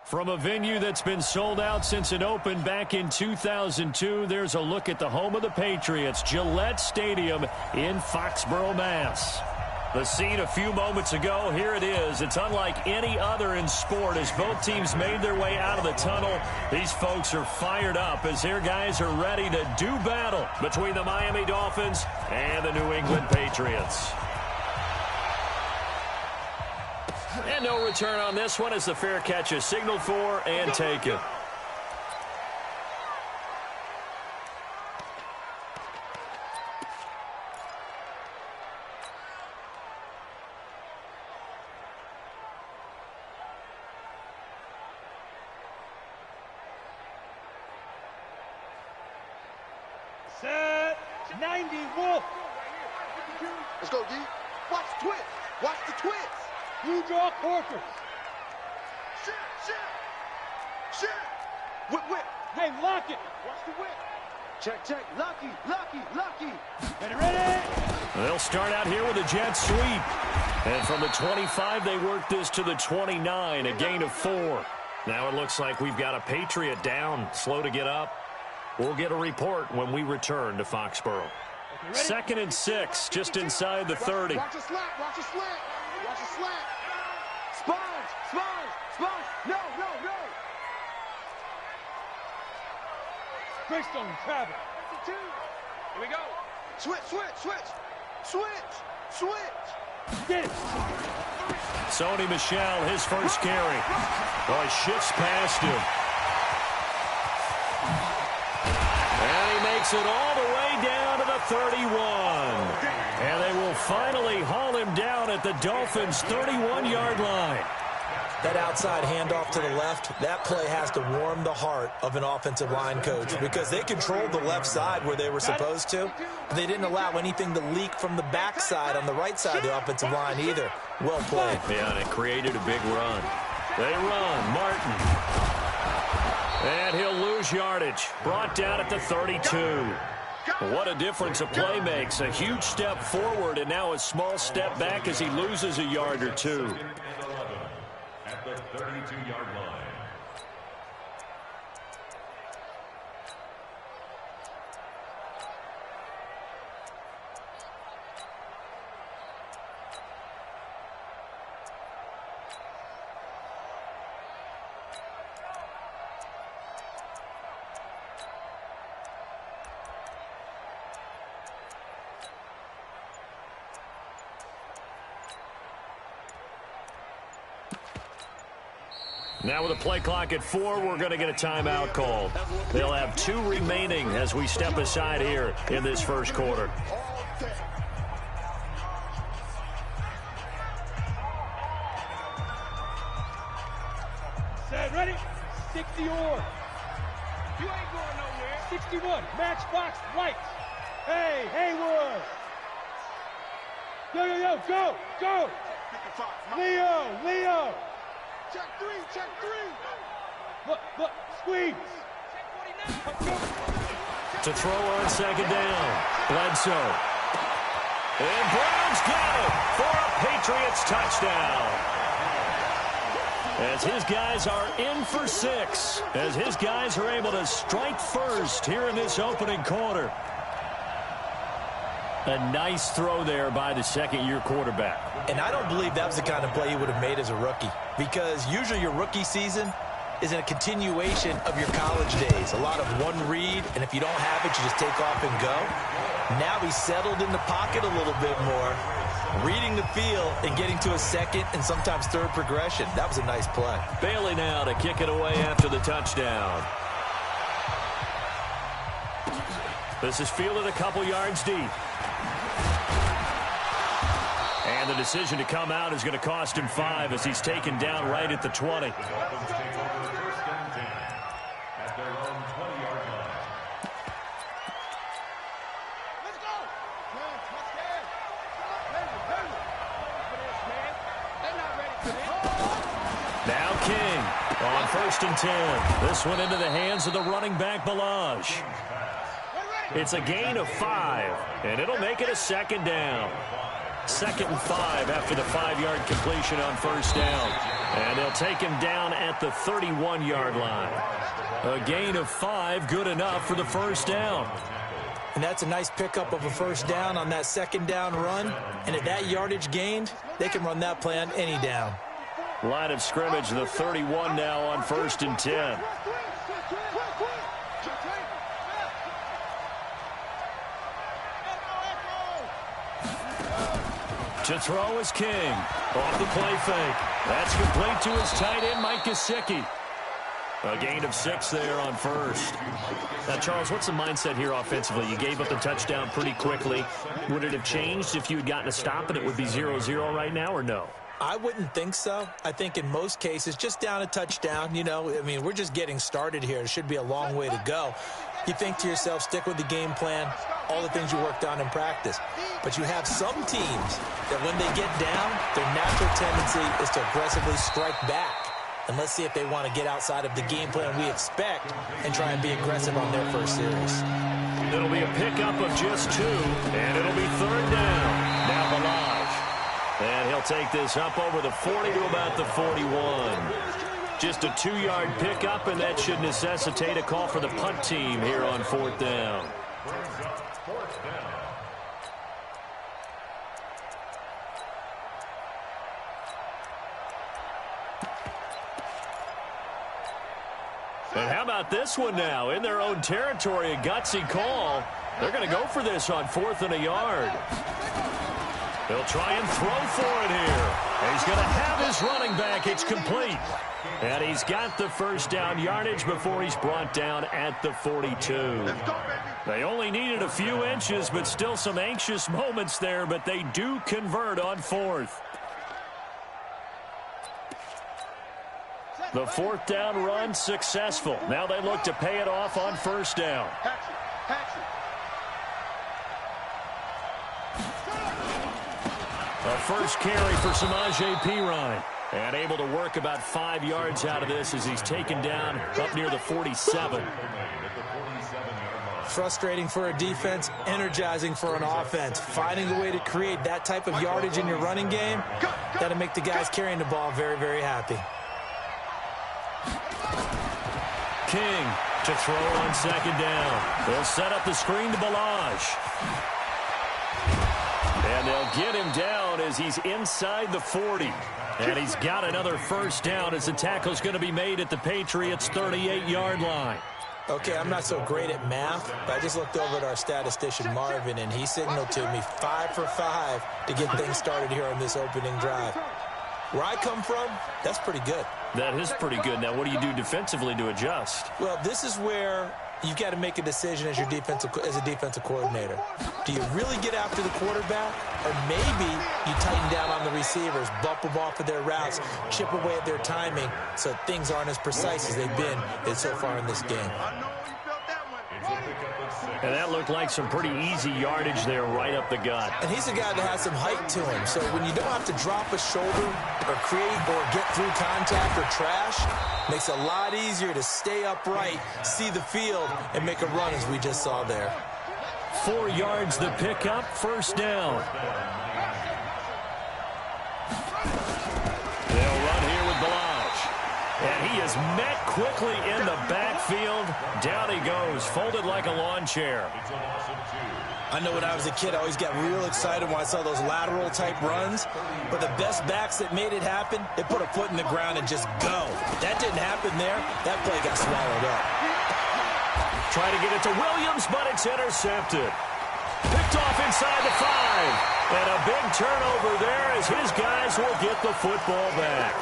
From a venue that's been sold out since it opened back in 2002, there's a look at the home of the Patriots, Gillette Stadium in Foxborough, Mass. The scene a few moments ago, here it is. It's unlike any other in sport as both teams made their way out of the tunnel. These folks are fired up as their guys are ready to do battle between the Miami Dolphins and the New England Patriots. And no return on this one as the fair catch is signaled for and taken. Set 90 Wolf. Let's go, D. Watch the twist. Watch the twist. Blue draw quarters. Shit. Whip. Hey, lock it. Watch the whip. Check. Lucky. Ready. They'll start out here with a jet sweep. And from the 25, they work this to the 29, a gain of 4. Now it looks like we've got a Patriot down, slow to get up. We'll get a report when we return to Foxborough. 2nd and 6, just inside the 30. Watch a slant. Sponge. No. Greystone travel. Here we go. Switch. Get it. Sony Michel, his first carry. Boy, shifts past him. And he makes it all the way down to the 31. And they will finally haul him down at the Dolphins' 31-yard line. That outside handoff to the left, that play has to warm the heart of an offensive line coach because they controlled the left side where they were supposed to, but they didn't allow anything to leak from the backside on the right side of the offensive line either. Well played. Yeah, and it created a big run. They run. Martin. And he'll lose yardage. Brought down at the 32. What a difference a play makes. A huge step forward and now a small step back as he loses a yard or two. At the 32-yard line. Now with a play clock at 4, we're going to get a timeout called. They'll have 2 remaining as we step aside here in this first quarter. Set ready. 60 or. You ain't going nowhere. 61. Matchbox lights. Hey, Haywood. Go. 55. Leo. Check three. Look, squeeze. To throw on 2nd down. Bledsoe. And Brown's got it for a Patriots touchdown. As his guys are in for 6. As his guys are able to strike first here in this opening quarter. A nice throw there by the second-year quarterback. And I don't believe that was the kind of play he would have made as a rookie because usually your rookie season is a continuation of your college days. A lot of one read, and if you don't have it, you just take off and go. Now he's settled in the pocket a little bit more, reading the field and getting to a second and sometimes third progression. That was a nice play. Bailey now to kick it away after the touchdown. This is fielded a couple yards deep. And the decision to come out is going to cost him 5 as he's taken down right at the 20. Dolphins take over 1st and 10 at their own 20-yard line. Let's go. They're not ready for this. Now King on 1st and 10. This one into the hands of the running back, Balaj. It's a gain of 5, and it'll make it a 2nd down. 2nd and 5 after the 5-yard completion on first down. And they'll take him down at the 31-yard line. A gain of 5, good enough for the first down. And that's a nice pickup of a first down on that 2nd down run. And at that yardage gained, they can run that play on any down. Line of scrimmage, the 31 now on 1st and 10. To throw is King. Off the play fake. That's complete to his tight end, Mike Gesicki. A gain of 6 there on first. Now, Charles, what's the mindset here offensively? You gave up the touchdown pretty quickly. Would it have changed if you had gotten a stop and it would be 0-0 right now, or no? I wouldn't think so. I think in most cases, just down a touchdown, we're just getting started here. It should be a long way to go. You think to yourself, stick with the game plan, all the things you worked on in practice. But you have some teams that when they get down, their natural tendency is to aggressively strike back. And let's see if they want to get outside of the game plan we expect and try and be aggressive on their first series. It'll be a pickup of just 2, and it'll be 3rd down. Now Balaj. And he'll take this up over the 40 to about the 41. Just a 2-yard pickup, and that should necessitate a call for the punt team here on 4th down. And how about this one now? In their own territory, a gutsy call. They're going to go for this on 4th and a yard. They'll try and throw for it here. And he's going to have his running back. It's complete. And he's got the first down yardage before he's brought down at the 42. They only needed a few inches, but still some anxious moments there, but they do convert on 4th. The 4th down run successful. Now they look to pay it off on 1st down. A first carry for Samaje Perine. And able to work about 5 yards out of this as he's taken down up near the 47. Frustrating for a defense, energizing for an offense. Finding a way to create that type of yardage in your running game, that'll make the guys carrying the ball very, very happy. King to throw on 2nd down. They'll set up the screen to Balaj. And they'll get him down as he's inside the 40. And he's got another first down as the tackle's going to be made at the Patriots' 38-yard line. Okay, I'm not so great at math, but I just looked over at our statistician, Marvin, and he signaled to me 5 for 5 to get things started here on this opening drive. Where I come from, that's pretty good. That is pretty good. Now, what do you do defensively to adjust? Well, this is where you've got to make a decision as a defensive coordinator. Do you really get after the quarterback? Or maybe you tighten down on the receivers, bump them off of their routes, chip away at their timing so things aren't as precise as they've been so far in this game. And that looked like some pretty easy yardage there right up the gut. And he's a guy that has some height to him. So when you don't have to drop a shoulder or create or get through contact or trash, makes it a lot easier to stay upright, see the field, and make a run as we just saw there. 4 yards the pickup, first down. They'll run here with Balaj. And he is met quickly in the backfield. Down he goes, folded like a lawn chair. I know when I was a kid, I always got real excited when I saw those lateral type runs. But the best backs that made it happen, they put a foot in the ground and just go. That didn't happen there. That play got swallowed up. Try to get it to Williams, but it's intercepted. Picked off inside the 5. And a big turnover there as his guys will get the football back.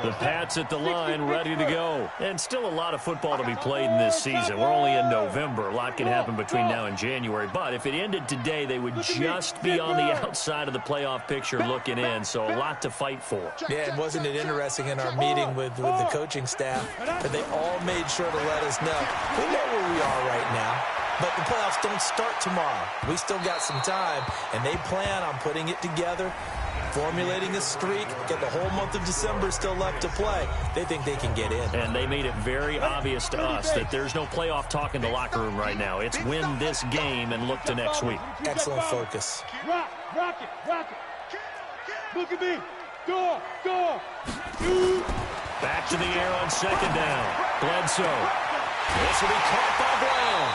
The Pats at the line, ready to go. And still a lot of football to be played in this season. We're only in November. A lot can happen between now and January. But if it ended today, they would just be on the outside of the playoff picture looking in. So a lot to fight for. Yeah, and wasn't it interesting in our meeting with the coaching staff that they all made sure to let us know. We know where we are right now. But the playoffs don't start tomorrow. We still got some time, and they plan on putting it together formulating a streak, get the whole month of December still left to play. They think they can get in. And they made it very obvious to us that there's no playoff talk in the locker room right now. It's win this game and look to next week. Excellent focus. Rock it. Look at me. Go. Back to the air on second down. Bledsoe. This will be caught by Brown.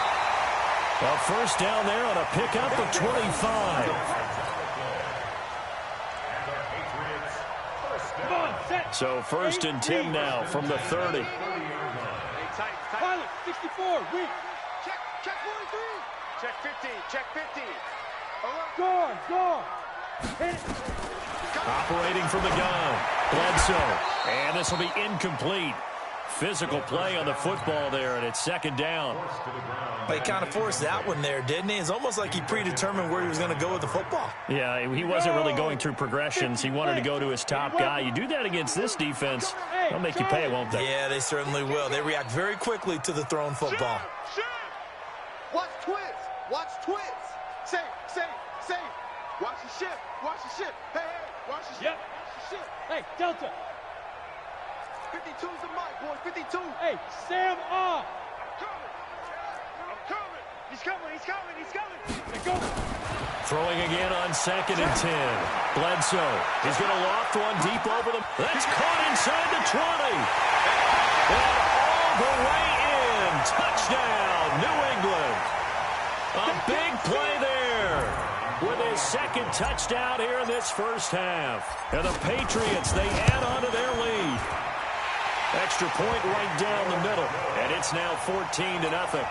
A first down there on a pickup of 25. So first and 10 now from the 30. Pilot, 64, weak. Check 43. Check 50. Check 50. Go. Hit it. Operating from the gun. Bledsoe. And this will be incomplete. Physical play on the football there, and it's second down. But he kind of forced that one there, didn't he? It's almost like he predetermined where he was going to go with the football. Yeah, he wasn't really going through progressions. He wanted to go to his top guy. You do that against this defense, they'll make you pay, won't they? Yeah, they certainly will. They react very quickly to the thrown football. Watch twins. Say. Watch the ship. Hey, watch the ship. Yep. Watch the ship. Hey, Delta. 52's the mic, boy. 52. Hey, Sam off. I'm coming. He's coming. Hey, go. Throwing again on second and 10. Bledsoe. He's going to loft one deep over them. That's caught inside the 20. And all the way in. Touchdown, New England. A big play there with his second touchdown here in this first half. And the Patriots, they add on to their lead. Extra point right down the middle. And it's now 14-0.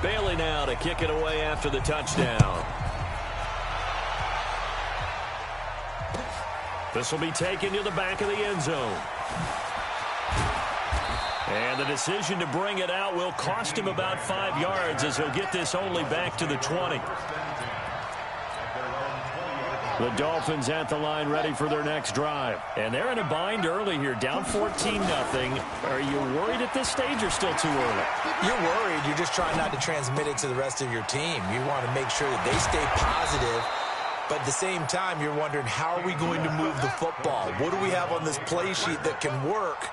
Bailey now to kick it away after the touchdown. This will be taken to the back of the end zone. And the decision to bring it out will cost him about 5 yards as he'll get this only back to the 20. The Dolphins at the line ready for their next drive. And they're in a bind early here, down 14-0. Are you worried at this stage or still too early? You're worried. You're just trying not to transmit it to the rest of your team. You want to make sure that they stay positive. But at the same time, you're wondering, how are we going to move the football? What do we have on this play sheet that can work?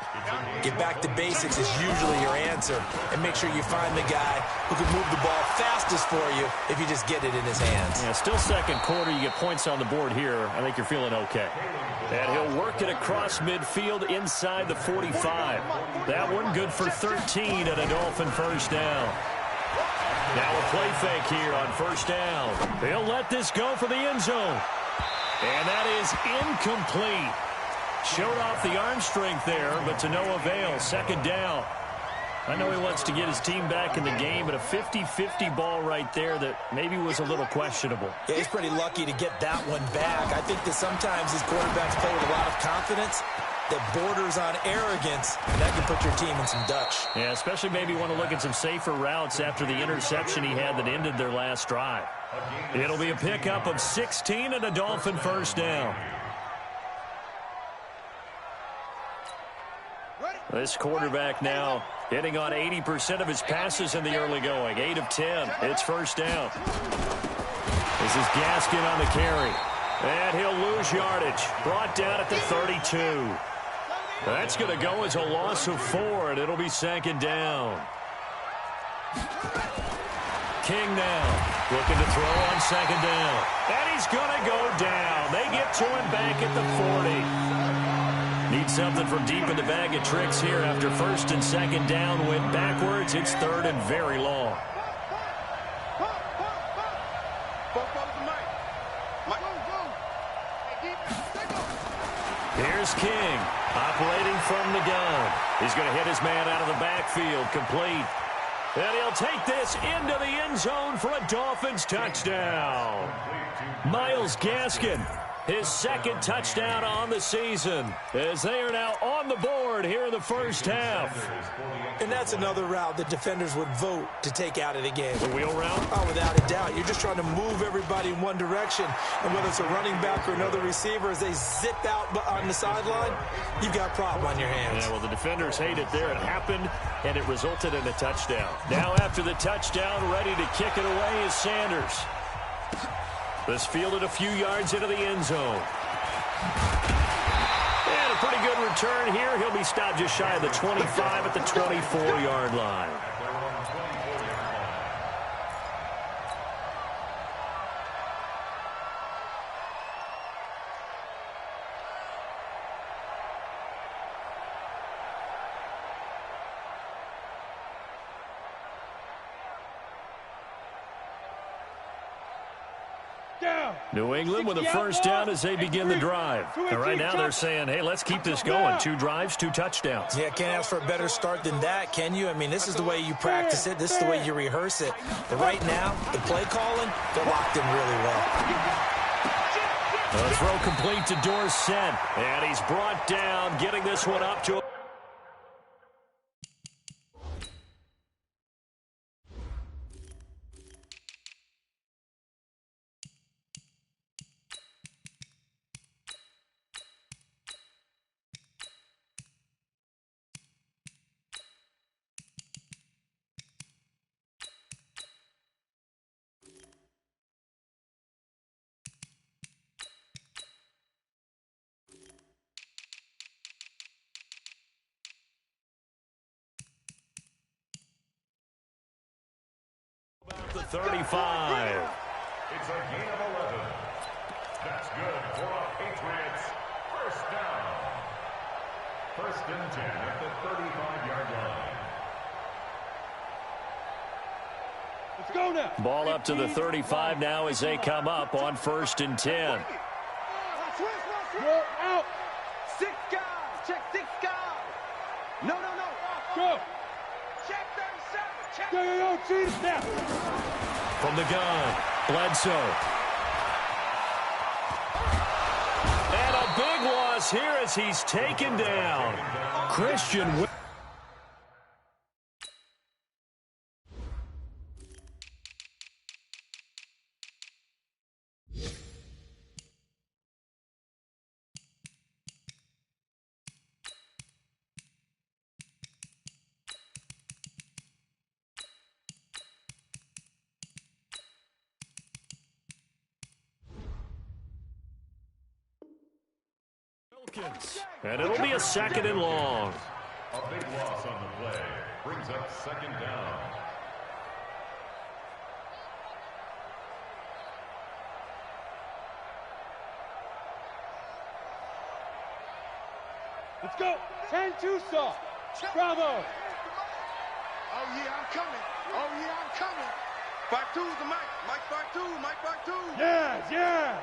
Get back to basics is usually your answer. And make sure you find the guy who can move the ball fastest for you if you just get it in his hands. Yeah, still second quarter. You get points on the board here. I think you're feeling okay. And he'll work it across midfield inside the 45. That one good for 13 at a Dolphin first down. Now a play fake here on first down. He'll let this go for the end zone. And that is incomplete. Showed off the arm strength there, but to no avail. Second down. I know he wants to get his team back in the game, but a 50-50 ball right there that maybe was a little questionable. Yeah, he's pretty lucky to get that one back. I think that sometimes these quarterbacks play with a lot of confidence that borders on arrogance, and that can put your team in some Dutch. Yeah, especially maybe want to look at some safer routes after the interception he had that ended their last drive. It'll be a pickup of 16 and a Dolphin first down. This quarterback now hitting on 80% of his passes in the early going. 8 of 10. It's first down. This is Gaskin on the carry. And he'll lose yardage. Brought down at the 32. That's going to go as a loss of 4, and it'll be second down. King now looking to throw on second down. And he's going to go down. They get to him back at the 40. Need something from deep in the bag of tricks here after first and second down. Went backwards. It's third and very long. Here's King operating from the gun. He's going to hit his man out of the backfield, complete. And he'll take this into the end zone for a Dolphins touchdown. Myles Gaskin, his second touchdown on the season, as they are now on the board here in the first half. And that's another route that defenders would vote to take out of the game. The wheel route? Oh, without a doubt. You're just trying to move everybody in one direction. And whether it's a running back or another receiver, as they zip out on the sideline, you've got a problem on your hands. Yeah, well, the defenders hate it there. It happened, and it resulted in a touchdown. Now after the touchdown, ready to kick it away is Sanders. This fielded a few yards into the end zone. And a pretty good return here. He'll be stopped just shy of the 25 at the 24-yard line. New England with a first down as they begin the drive. And right now they're saying, hey, let's keep this going. 2 drives, 2 touchdowns. Yeah, can't ask for a better start than that, can you? I mean, this is the way you practice it. This is the way you rehearse it. But right now, the play calling, they're locked in really well. The throw complete to Dorsett. And he's brought down, getting this one up to the 35. It's a gain of 11. That's good for a Patriots first down. First and 10 at the 35-yard line. Let's go now. Ball up to the 35 now as they come up on first and 10. Go out. 6 guys. Check 6 guys. No. Go. Check 37. Check. Go, cheese now. From the gun, Bledsoe. And a big loss here as he's taken down. Christian. And it'll be a second and long. A big loss on the play brings up second down. Let's go. 10-2 saw. Bravo. Oh, yeah, I'm coming. 5-2's the Mike. Mike 5-2. Mike 5-2. Yes.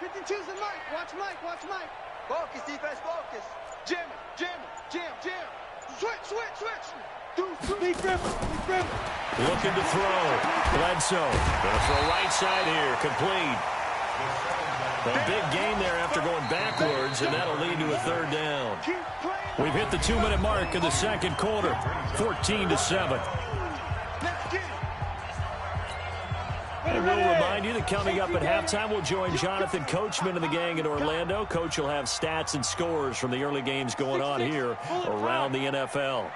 52's the Mike. Watch Mike. Focus, defense, focus. Jam. Switch. Be crippled. Looking to throw. Bledsoe. Gonna throw right side here. Complete. A big gain there after going backwards, and that'll lead to a third down. We've hit the 2-minute mark in the second quarter. 14-7. And we'll remind you that coming up at halftime, we'll join Jonathan Coachman and the gang in Orlando. Coach will have stats and scores from the early games going on here around the NFL.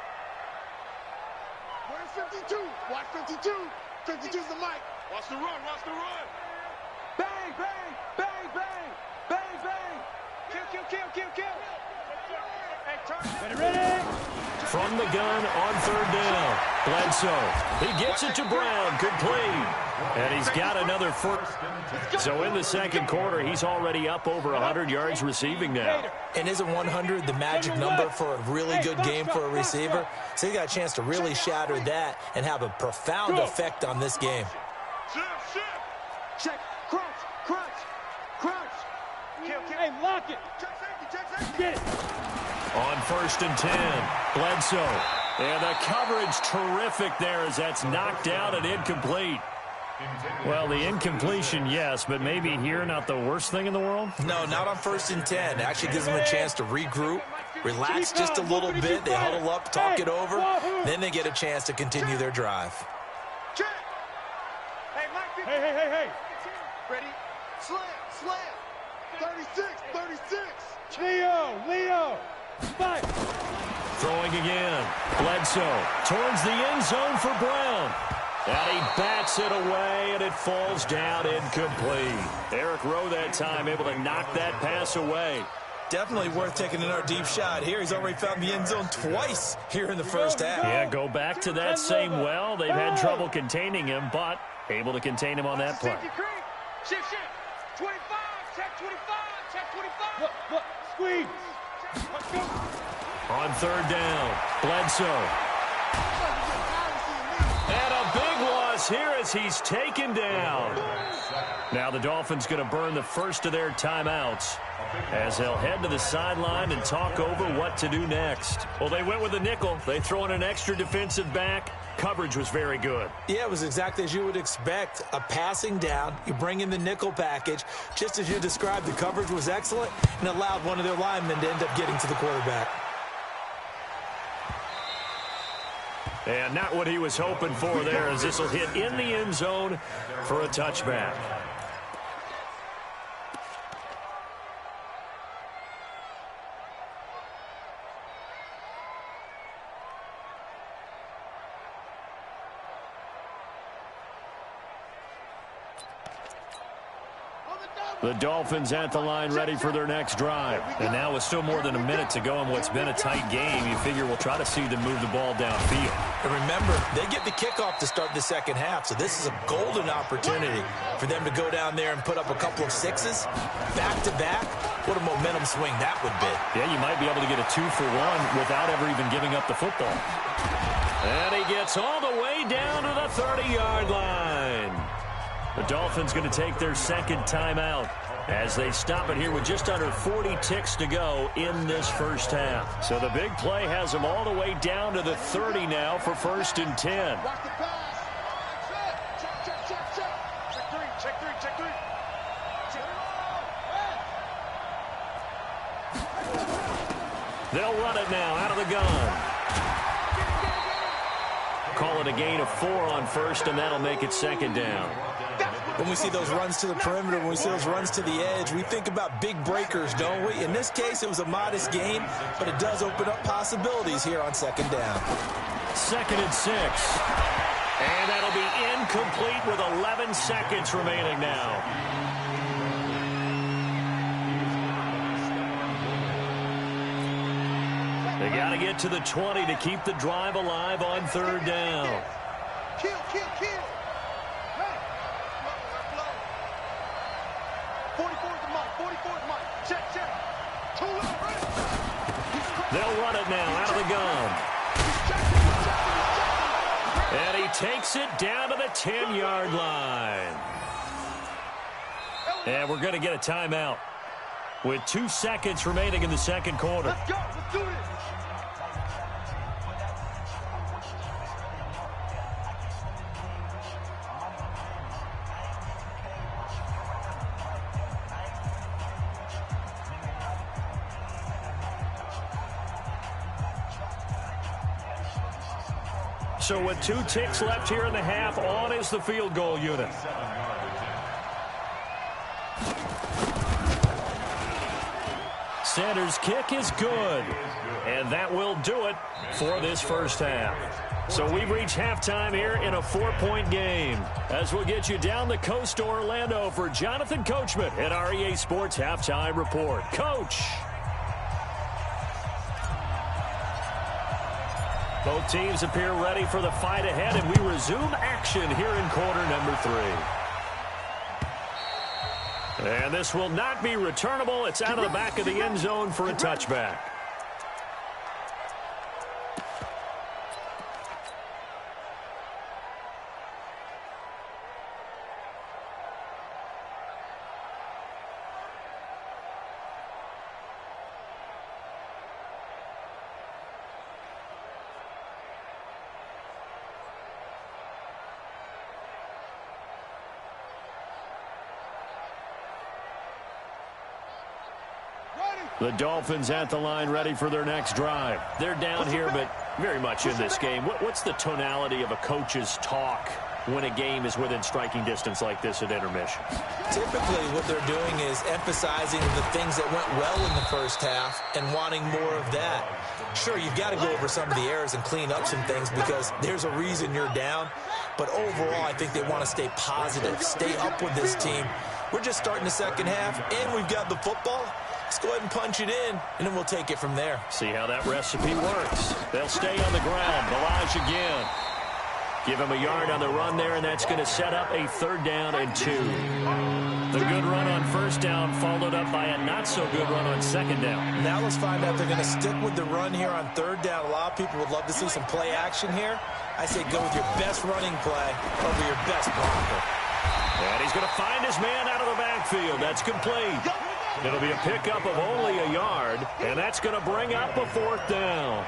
Where's 52? Watch 52. 52's the Mike. Watch the run. Bang. Kill. Ready. From the gun on third down. Bledsoe. He gets it to Brown. Complete. And he's got another first. So in the second quarter, he's already up over 100 yards receiving now. And isn't 100 the magic number for a really good game for a receiver? So he got a chance to really shatter that and have a profound effect on this game. Check. Crunch. Kill. Hey, lock it. Check safety. Get it. On first and 10, Bledsoe. And the coverage terrific there as that's knocked out and incomplete. Well, the incompletion, yes, but maybe here not the worst thing in the world? No, not on first and 10. It actually gives them a chance to regroup, relax just a little bit. They huddle up, talk it over. Then they get a chance to continue their drive. Check. Hey, Mike. Hey. Ready? Slam. 36. Leo. Fight. Throwing again. Bledsoe towards the end zone for Brown. And he bats it away, and it falls down incomplete. Eric Rowe that time able to knock that pass away. Definitely worth taking another deep shot here. He's already found the end zone twice here in the first half. Yeah, go back to that same well. They've had trouble containing him, but able to contain him on that play. Shift. 25, check 25, check 25. Look, squeeze. Let's go. On third down, Bledsoe. And a big loss here as he's taken down. Now the Dolphins going to burn the first of their timeouts as they'll head to the sideline and talk over what to do next. Well, they went with a nickel. They throw in an extra defensive back. Coverage was very good. Yeah, it was exactly as you would expect. A passing down. You bring in the nickel package. Just as you described, the coverage was excellent and allowed one of their linemen to end up getting to the quarterback. And not what he was hoping for there, as this will hit in the end zone for a touchback. The Dolphins at the line ready for their next drive. And now with still more than a minute to go in what's been a tight game, you figure we'll try to see them move the ball downfield. And remember, they get the kickoff to start the second half, so this is a golden opportunity for them to go down there and put up a couple of sixes back-to-back. What a momentum swing that would be. Yeah, you might be able to get a 2-for-1 without ever even giving up the football. And he gets all the way down to the 30-yard line. The Dolphins going to take their second timeout as they stop it here with just under 40 ticks to go in this first half. So the big play has them all the way down to the 30 now for 1st and 10. Rock the pass. Check. Check three. They'll run it now out of the gun. Call it a gain of 4 on first, and that'll make it second down. When we see those runs to the perimeter, when we see those runs to the edge, we think about big breakers, don't we? In this case, it was a modest gain, but it does open up possibilities here on second down. 2nd and 6. And that'll be incomplete with 11 seconds remaining now. They got to get to the 20 to keep the drive alive on 3rd down. Kill. Check. They'll run it now out of the gun. And he takes it down to the 10-yard line. And we're going to get a timeout with 2 seconds remaining in the second quarter. Let's go. Let's do this. So with 2 ticks left here in the half, on is the field goal unit. Sanders' kick is good. And that will do it for this first half. So we've reached halftime here in a 4-point game. As we'll get you down the coast to Orlando for Jonathan Coachman at our EA Sports Halftime Report. Coach. Both teams appear ready for the fight ahead, and we resume action here in quarter number 3. And this will not be returnable. It's out of the back of the end zone for a touchback. The Dolphins at the line ready for their next drive. They're down here, but very much in this game. What's the tonality of a coach's talk when a game is within striking distance like this at intermission? Typically what they're doing is emphasizing the things that went well in the first half and wanting more of that. Sure, you've got to go over some of the errors and clean up some things because there's a reason you're down. But overall, I think they want to stay positive, stay up with this team. We're just starting the second half, and we've got the football. Let's go ahead and punch it in, and then we'll take it from there. See how that recipe works. They'll stay on the ground. Balaj again. Give him a yard on the run there, and that's going to set up a 3rd down and 2. The good run on 1st down followed up by a not-so-good run on 2nd down. Now let's find out if they're going to stick with the run here on 3rd down. A lot of people would love to see some play action here. I say go with your best running play over your best blocker. And he's going to find his man out of the backfield. That's complete. It'll be a pickup of only a yard, and that's going to bring up a 4th down.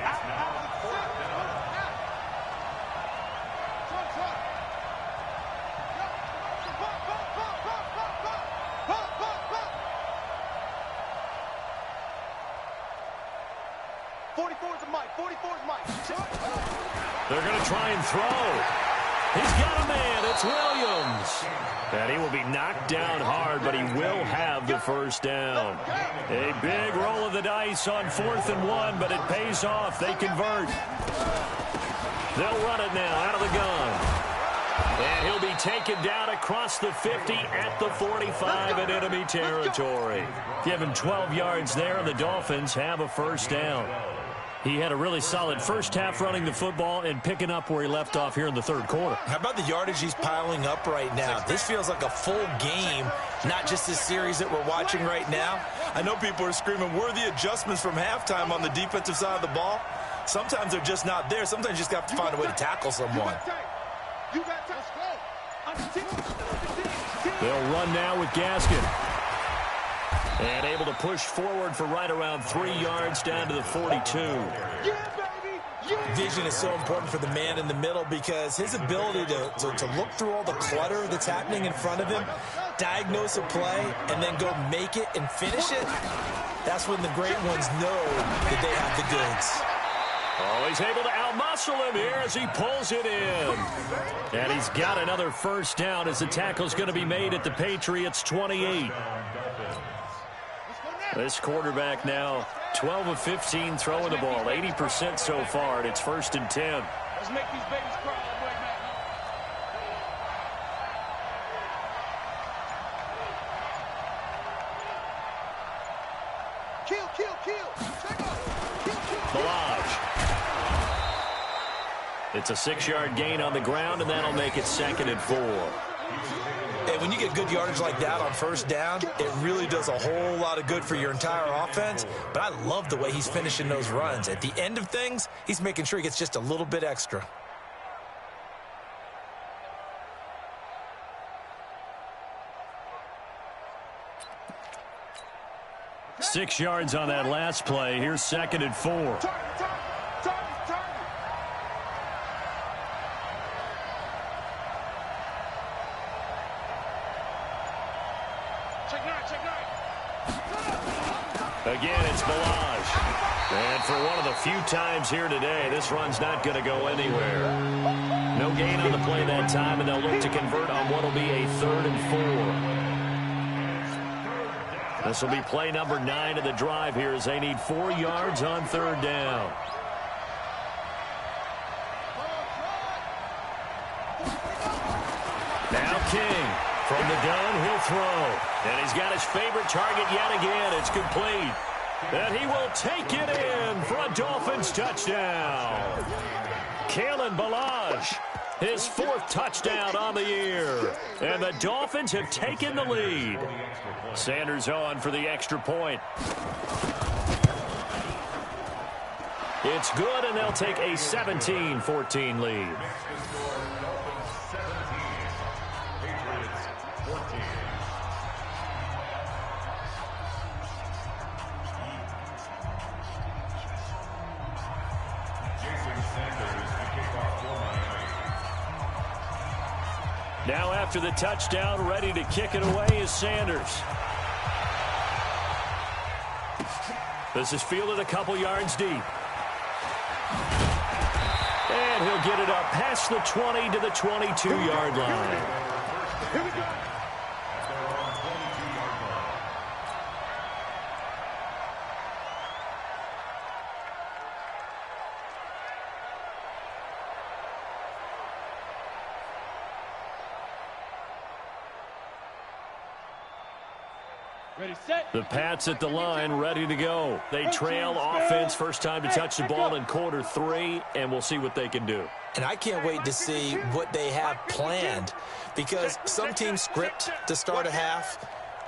They're going to try and throw. He's got a man. It's Williams. And he will be knocked down hard, but he will have the 1st down. A big roll of the dice on 4th and 1, but it pays off. They convert. They'll run it now out of the gun. And he'll be taken down across the 50 at the 45 in enemy territory. Give him 12 yards there, and the Dolphins have a 1st down. He had a really solid first half running the football and picking up where he left off here in the 3rd quarter. How about the yardage he's piling up right now? This feels like a full game, not just this series that we're watching right now. I know people are screaming, worthy adjustments from halftime on the defensive side of the ball. Sometimes they're just not there. Sometimes you just got to find a way to tackle someone. They'll run now with Gaskin. And able to push forward for right around 3 yards down to the 42. Vision is so important for the man in the middle because his ability to look through all the clutter that's happening in front of him, diagnose a play, and then go make it and finish it, that's when the great ones know that they have the goods. Oh, he's able to outmuscle him here as he pulls it in. And he's got another 1st down as the tackle's going to be made at the Patriots' 28. This quarterback now 12 of 15 throwing the ball, 80% so far, and it's 1st and 10. Let's make these babies cry all the way back. Kill. Check out. Kill. Balaj. It's a 6-yard gain on the ground, and that'll make it 2nd and 4. Hey, when you get good yardage like that on 1st down, it really does a whole lot of good for your entire offense. But I love the way he's finishing those runs. At the end of things, he's making sure he gets just a little bit extra. Six yards on that last play. Here's 2nd and 4. Again, it's Balaj. And for one of the few times here today, this run's not going to go anywhere. No gain on the play that time, and they'll look to convert on what will be a 3rd and 4. This will be play number 9 of the drive here as they need 4 yards on 3rd down. Now King. From the gun, he'll throw. And he's got his favorite target yet again. It's complete. And he will take it in for a Dolphins touchdown. Kalen Balaj, his 4th touchdown on the year. And the Dolphins have taken the lead. Sanders on for the extra point. It's good, and they'll take a 17-14 lead. Now after the touchdown, ready to kick it away is Sanders. This is fielded a couple yards deep. And he'll get it up past the 20 to the 22-yard line. Here we go. The Pats at the line, ready to go. They trail offense, first time to touch the ball in quarter 3, and we'll see what they can do. And I can't wait to see what they have planned, because some teams script to start a half.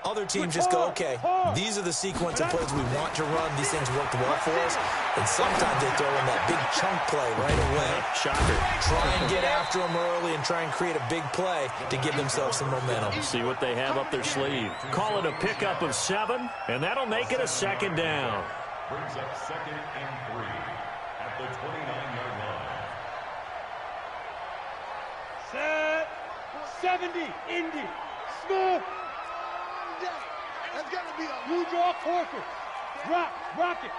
Other teams just go, okay, these are the sequence of plays we want to run. These things worked well for us. And sometimes they throw in that big chunk play right away. Shocker. Try and get after them early and try and create a big play to give themselves some momentum. See what they have up their sleeve. Call it a pickup of 7, and that'll make it a second down. Brings up 2nd and 3 at the 29-yard line. Set. 70. Indy. Smooth. That's got to be a Blue draw quarter. Rock it.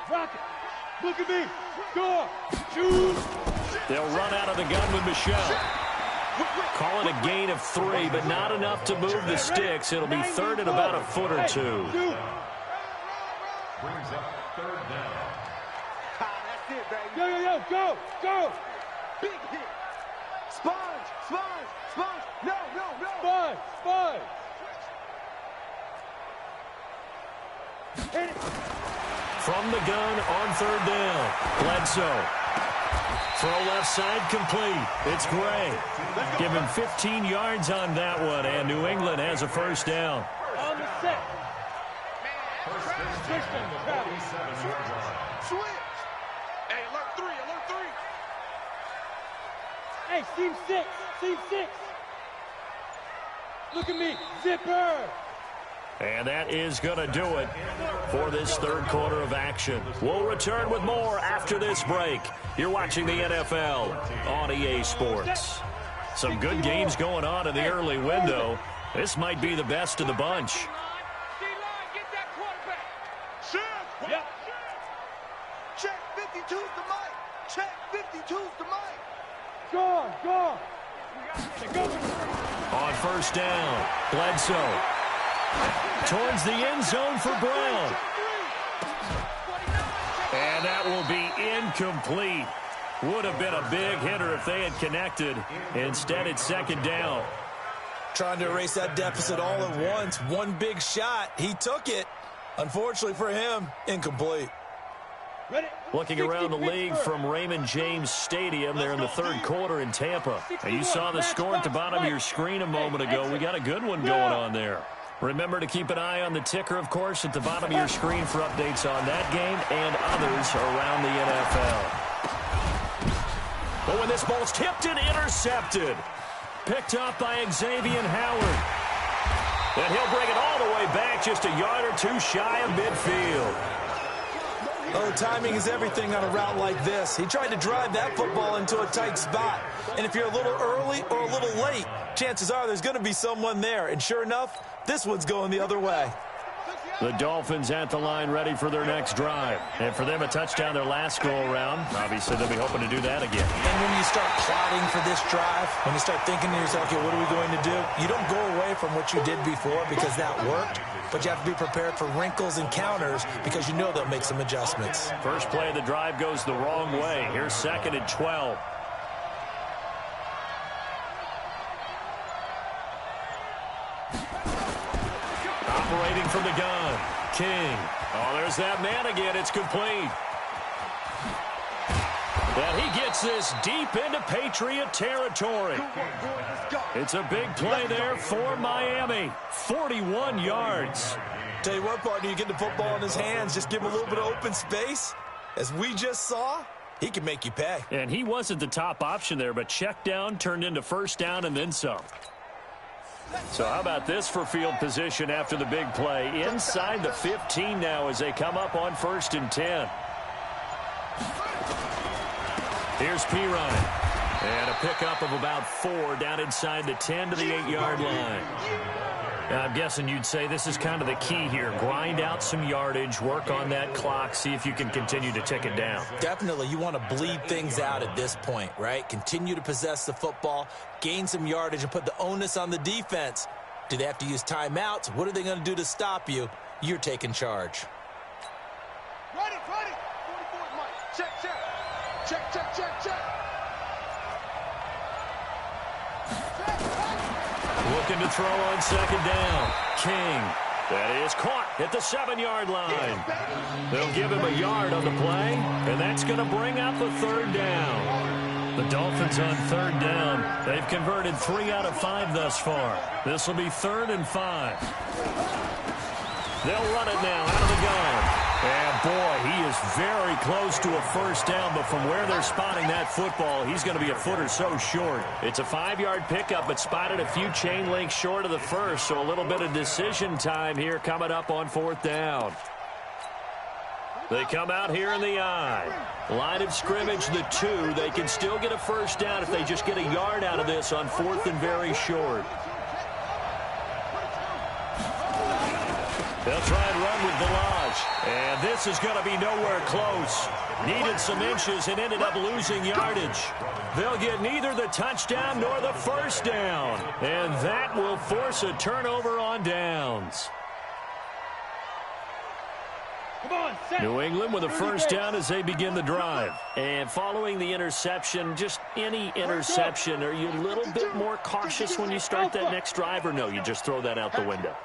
Look at me. Score. Choose. They'll run out of the gun with Michelle. Call it a gain of 3, but not enough to move the sticks. It'll be third and about a foot or 2. Brings up 3rd down. That's it, baby. Yo, go. Big hit. Sponge. No. Spy. Hit it. From the gun on 3rd down. Bledsoe. Throw left side complete. It's Gray. Give him 15 yards on that one, and New England has a first down. On the set. First and 10 at the 47-yard line. Switch. Hey, alert 3. Hey, seam 6. Look at me. Zipper. And that is going to do it for this third quarter of action. We'll return with more after this break. You're watching the NFL on EA Sports. Some good games going on in the early window. This might be the best of the bunch. Yep. Check 52's the mic. Check 52's the mic. Go. On first down, Bledsoe. Towards the end zone for Brown. And that will be incomplete. Would have been a big hitter if they had connected. Instead, it's second down. Trying to erase that deficit all at once. One big shot. He took it. Unfortunately for him, incomplete. Looking around the league from Raymond James Stadium, they're in the third quarter in Tampa. And you saw the score at the bottom of your screen a moment ago. We got a good one going on there. Remember to keep an eye on the ticker, of course, at the bottom of your screen for updates on that game and others around the NFL. But when this ball's tipped and intercepted, picked up by Xavier Howard. And he'll bring it all the way back, just a yard or 2 shy of midfield. Oh, timing is everything on a route like this. He tried to drive that football into a tight spot. And if you're a little early or a little late, chances are there's going to be someone there. And sure enough, this one's going the other way. The Dolphins at the line ready for their next drive. And for them, a touchdown their last go-around. Obviously, they'll be hoping to do that again. And when you start plotting for this drive, when you start thinking to yourself, okay, what are we going to do? You don't go away from what you did before because that worked. But you have to be prepared for wrinkles and counters because you know they'll make some adjustments. First play of the drive goes the wrong way. Here's 2nd and 12. Operating from the gun. King. Oh, there's that man again. It's complete. And he gets this deep into Patriot territory. It's a big play there for Miami. 41 yards. Tell you what, partner, you get the football in his hands, just give him a little bit of open space. As we just saw, he can make you pay. And he wasn't the top option there, but check down turned into first down and then some. So how about this for field position after the big play? Inside the 15 now as they come up on 1st and 10. Here's Pirine. And a pickup of about 4 down inside the 10 to the 8-yard line. Now, I'm guessing you'd say this is kind of the key here. Grind out some yardage, work on that clock, see if you can continue to tick it down. Definitely, you want to bleed things out at this point, right? Continue to possess the football, gain some yardage, and put the onus on the defense. Do they have to use timeouts? What are they going to do to stop you? You're taking charge. Ready. 44 Mike. Check. Looking to throw on 2nd down. King. That is caught at the 7-yard line. They'll give him a yard on the play, and that's going to bring up a third down. The Dolphins on third down. They've converted 3 out of 5 thus far. This will be 3rd and 5. They'll run it now out of the gun. And, boy, he is very close to a first down, but from where they're spotting that football, he's going to be a foot or so short. It's a 5-yard pickup, but spotted a few chain links short of the first, so a little bit of decision time here coming up on 4th down. They come out here in the I. Line of scrimmage, the 2. They can still get a first down if they just get a yard out of this on 4th and very short. They'll try and run with Delage. And this is going to be nowhere close. Needed some inches and ended up losing yardage. They'll get neither the touchdown nor the first down. And that will force a turnover on downs. New England with a first down as they begin the drive. And following the interception, just any interception, are you a little bit more cautious when you start that next drive, or no, you just throw that out the window?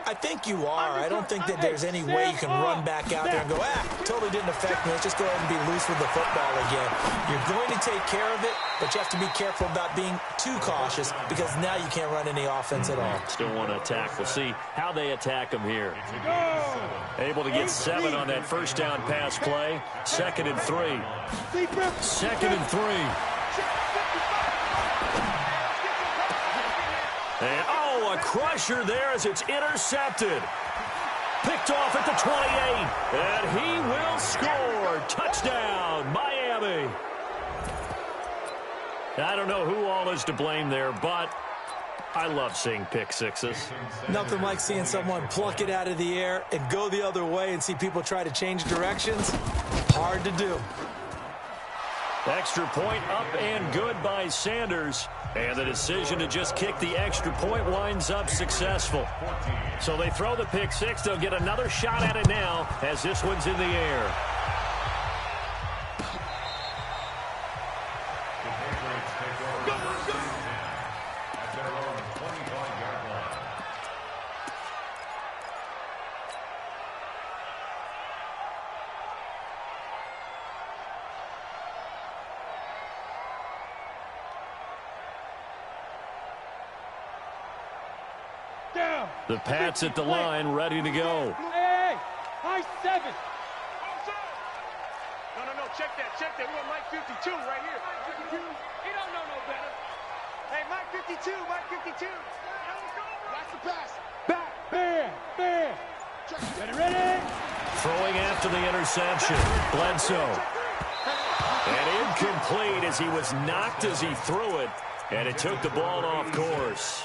I think you are. I don't think that there's any way you can run back out there and go, totally didn't affect me. Let's just go ahead and be loose with the football again. You're going to take care of it, but you have to be careful about being too cautious because now you can't run any offense at all. Still want to attack. We'll see how they attack them here. Able to get 7 on that first down pass play. 2nd and 3. 2nd and 3. And, a crusher there as it's intercepted. Picked off at the 28. And he will score. Touchdown, Miami. I don't know who all is to blame there, but I love seeing pick sixes. Nothing like seeing someone pluck it out of the air and go the other way and see people try to change directions. Hard to do. Extra point up and good by Sanders. And the decision to just kick the extra point winds up successful. So they throw the pick six. They'll get another shot at it now as this one's in the air. The Pats at the line, ready to go. Hey, high 7. No, check that. We got Mike 52 right here. He don't know no better. Hey, Mike 52. Watch the pass. Back, bam. Ready? Throwing after the interception. Bledsoe. And incomplete as he was knocked as he threw it. And it took the ball off course.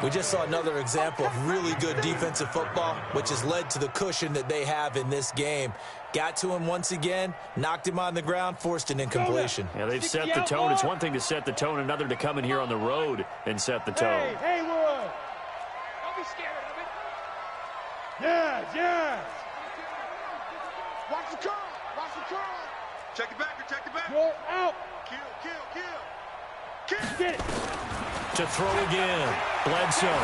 We just saw another example of really good defensive football, which has led to the cushion that they have in this game. Got to him once again, knocked him on the ground, forced an incompletion. Yeah, they've set the tone. It's one thing to set the tone, another to come in here on the road and set the tone. Hey, Wood. Don't be scared of it. Yes. Watch the curl. Check it back. Go out. Kill. Get it. To throw again. Bledsoe. And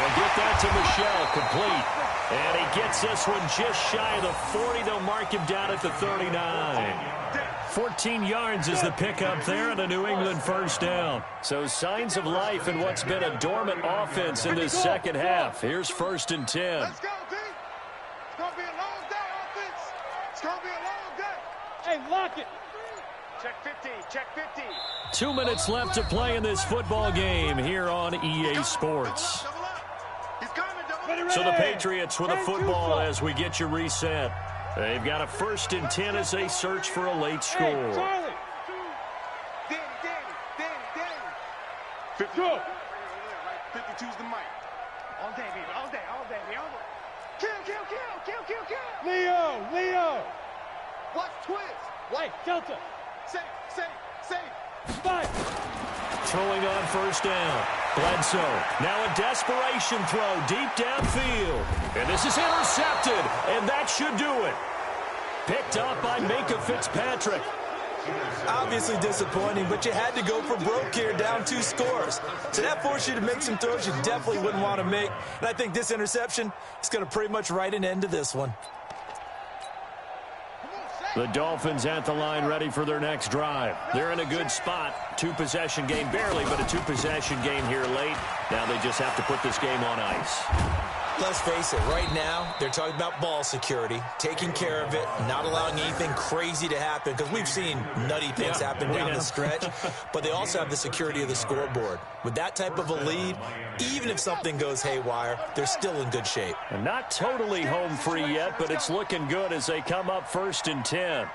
he'll get that to Michelle, complete. And he gets this one just shy of the 40. They'll mark him down at the 39. 14 yards is the pickup there and a New England first down. So signs of life in what's been a dormant offense in this second half. Here's 1st and 10. Let's go, D. It's going to be a long day, offense. It's going to be a long day. Hey, lock it. Check 50. 2 minutes left to play in this football game here on EA Sports. Double up. He's coming. So the Patriots with a football as we get you reset. They've got a 1st and 10 as they search for a late score. Hey, Charlie. Danny. 52. 52's the mic. All day, baby. Kill. Leo. Watch twins. Hey, Delta. Safe. Five. Throwing on first down. Bledsoe. Now a desperation throw deep downfield. And this is intercepted. And that should do it. Picked up by Minka Fitzpatrick. Obviously disappointing, but you had to go for broke here, down 2 scores. So that forced you to make some throws you definitely wouldn't want to make. And I think this interception is going to pretty much write an end to this one. The Dolphins at the line ready for their next drive. They're in a good spot. 2-possession game, barely, but a 2-possession game here late. Now they just have to put this game on ice. Let's face it, right now, they're talking about ball security, taking care of it, not allowing anything crazy to happen, because we've seen nutty things happen down the stretch, but they also have the security of the scoreboard. With that type of a lead, even if something goes haywire, they're still in good shape. And not totally home free yet, but it's looking good as they come up 1st and 10.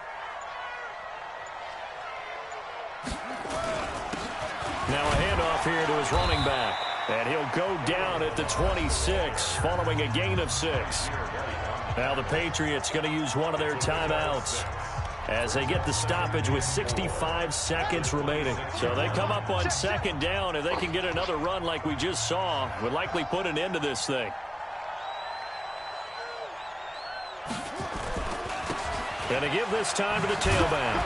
Now a handoff here to his running back. And he'll go down at the 26 following a gain of 6. Now the Patriots going to use one of their timeouts as they get the stoppage with 65 seconds remaining. So they come up on 2nd down. If they can get another run like we just saw, would likely put an end to this thing. And to give this time to the tailback.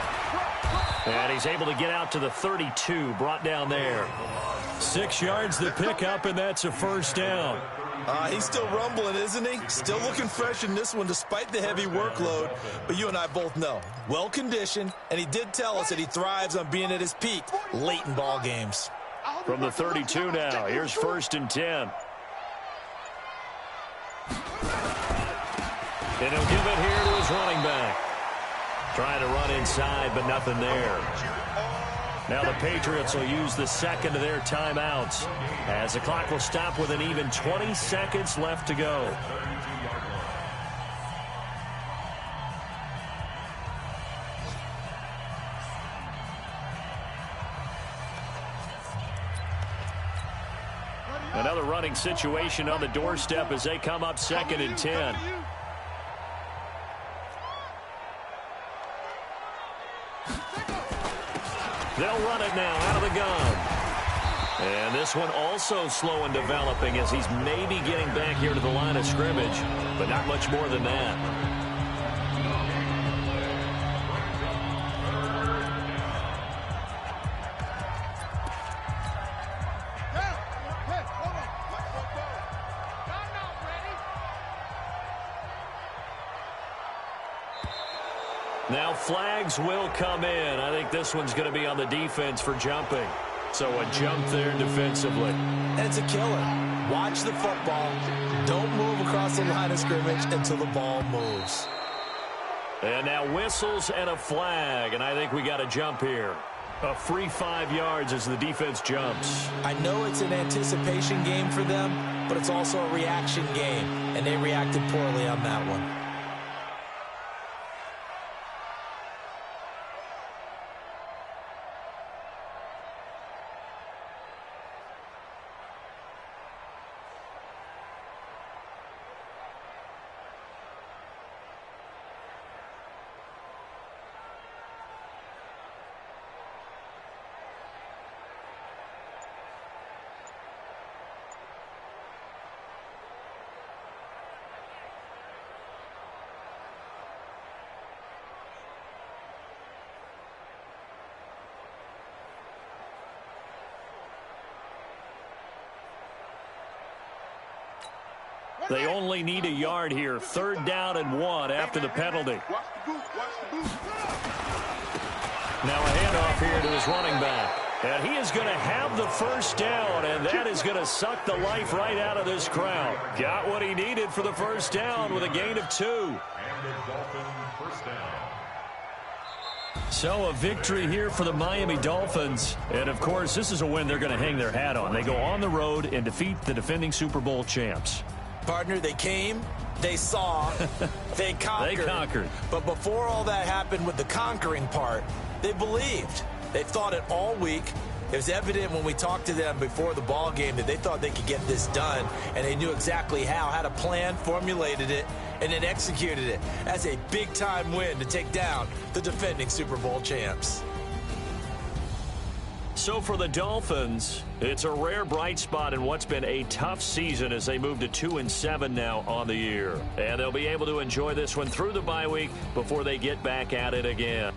And he's able to get out to the 32, brought down there. 6 yards the pickup, and that's a 1st down. He's still rumbling, isn't he? Still looking fresh in this one despite the heavy workload. But you and I both know, well-conditioned, and he did tell us that he thrives on being at his peak late in ball games. From the 32 now, here's 1st and 10. And he'll give it here to his running back. Trying to run inside, but nothing there. Now the Patriots will use the 2nd of their timeouts as the clock will stop with an even 20 seconds left to go. Another running situation on the doorstep as they come up 2nd and 10. They'll run it now out of the gun. And this one also slow in developing as he's maybe getting back here to the line of scrimmage, but not much more than that. Now flags will come in. I think this one's going to be on the defense for jumping. So a jump there defensively. And it's a killer. Watch the football. Don't move across the line of scrimmage until the ball moves. And now whistles and a flag. And I think we got a jump here. A free 5 yards as the defense jumps. I know it's an anticipation game for them, but it's also a reaction game. And they reacted poorly on that one. They only need a yard here. 3rd down and 1 after the penalty. Now a handoff here to his running back. And he is going to have the 1st down, and that is going to suck the life right out of this crowd. Got what he needed for the 1st down with a gain of 2. And the Dolphin 1st down. So a victory here for the Miami Dolphins. And, of course, this is a win they're going to hang their hat on. They go on the road and defeat the defending Super Bowl champs. Partner, they came, they saw, they conquered. They conquered. But before all that happened with the conquering part, they believed. They thought it all week. It was evident when we talked to them before the ball game that they thought they could get this done, and they knew exactly how, had a plan, formulated it, and then executed it. That's a big-time win to take down the defending Super Bowl champs. So for the Dolphins, it's a rare bright spot in what's been a tough season as they move to 2-7 now on the year. And they'll be able to enjoy this one through the bye week before they get back at it again.